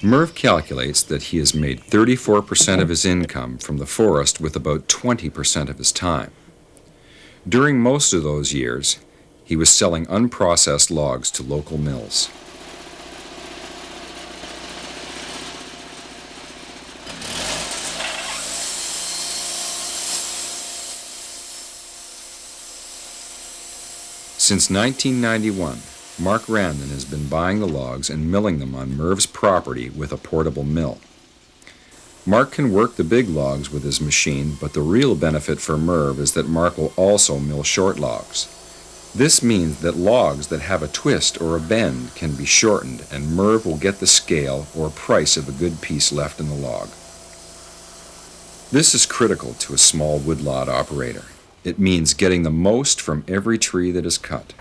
Merve calculates that he has made 34% of his income from the forest with about 20% of his time. During most of those years, he was selling unprocessed logs to local mills. Since 1991, Mark Randon has been buying the logs and milling them on Merve's property with a portable mill. Mark can work the big logs with his machine, but the real benefit for Merve is that Mark will also mill short logs. This means that logs that have a twist or a bend can be shortened, and Merve will get the scale or price of a good piece left in the log. This is critical to a small woodlot operator. It means getting the most from every tree that is cut.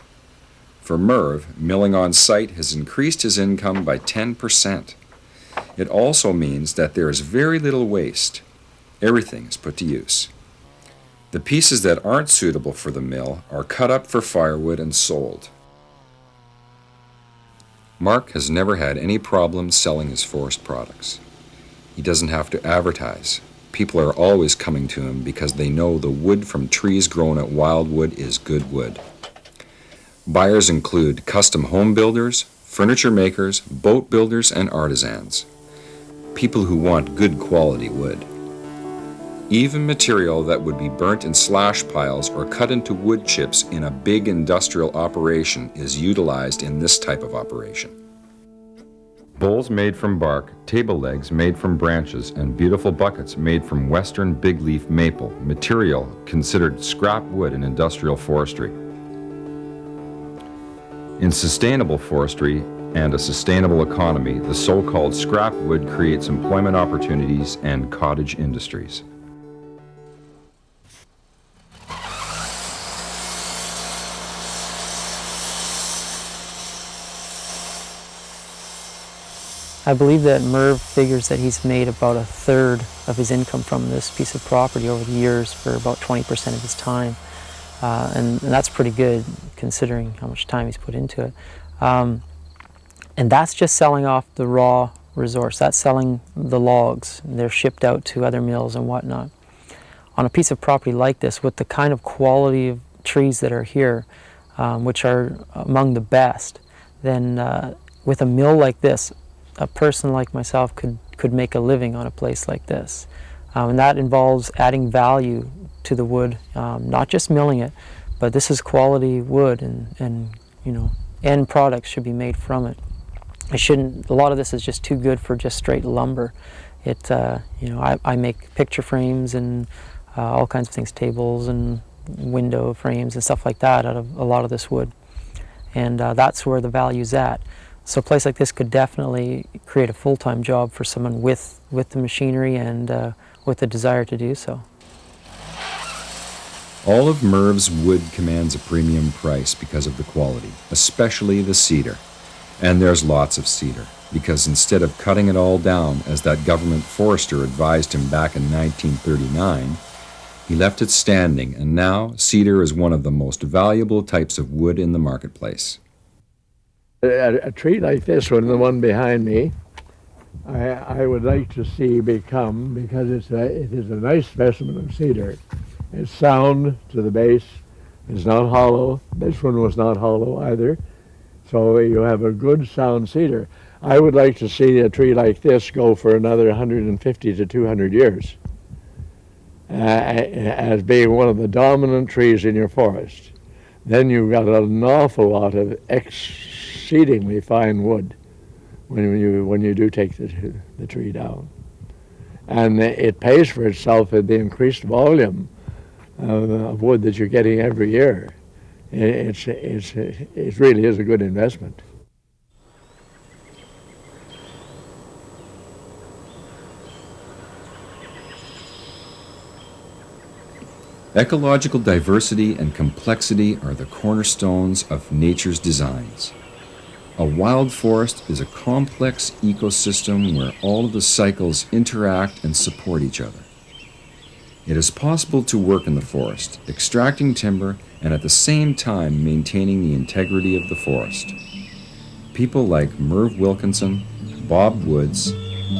For Merve, milling on site has increased his income by 10%. It also means that there is very little waste. Everything is put to use. The pieces that aren't suitable for the mill are cut up for firewood and sold. Mark has never had any problems selling his forest products. He doesn't have to advertise. People are always coming to him because they know the wood from trees grown at Wildwood is good wood. Buyers include custom home builders, furniture makers, boat builders, and artisans. People who want good quality wood. Even material that would be burnt in slash piles or cut into wood chips in a big industrial operation is utilized in this type of operation. Bowls made from bark, table legs made from branches, and beautiful buckets made from western big leaf maple, material considered scrap wood in industrial forestry. In sustainable forestry and a sustainable economy, the so-called scrap wood creates employment opportunities and cottage industries. I believe that Merve figures that he's made about a third of his income from this piece of property over the years for about 20% of his time. And that's pretty good considering how much time he's put into it. And that's just selling off the raw resource. That's selling the logs. They're shipped out to other mills and whatnot. On a piece of property like this, with the kind of quality of trees that are here, which are among the best, then with a mill like this, a person like myself could make a living on a place like this. And that involves adding value to the wood, not just milling it, but this is quality wood, and you know, end products should be made from it. A lot of this is just too good for just straight lumber. You know, I make picture frames and all kinds of things, tables and window frames and stuff like that out of a lot of this wood. And that's where the value's at. So a place like this could definitely create a full-time job for someone with the machinery and with the desire to do so. All of Merve's wood commands a premium price because of the quality, especially the cedar. And there's lots of cedar, because instead of cutting it all down, as that government forester advised him back in 1939, he left it standing, and now cedar is one of the most valuable types of wood in the marketplace. A tree like this one, the one behind me, I would like to see become, because it is a nice specimen of cedar. It's sound to the base. It's not hollow. This one was not hollow either. So you have a good sound cedar. I would like to see a tree like this go for another 150 to 200 years as being one of the dominant trees in your forest. Then you've got an awful lot of exceedingly fine wood when you do take the tree down. And it pays for itself in the increased volume of wood that you're getting every year. It really is a good investment. Ecological diversity and complexity are the cornerstones of nature's designs. A wild forest is a complex ecosystem where all of the cycles interact and support each other. It is possible to work in the forest, extracting timber and at the same time maintaining the integrity of the forest. People like Merve Wilkinson, Bob Woods,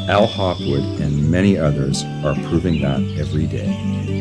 Al Hopwood, and many others are proving that every day.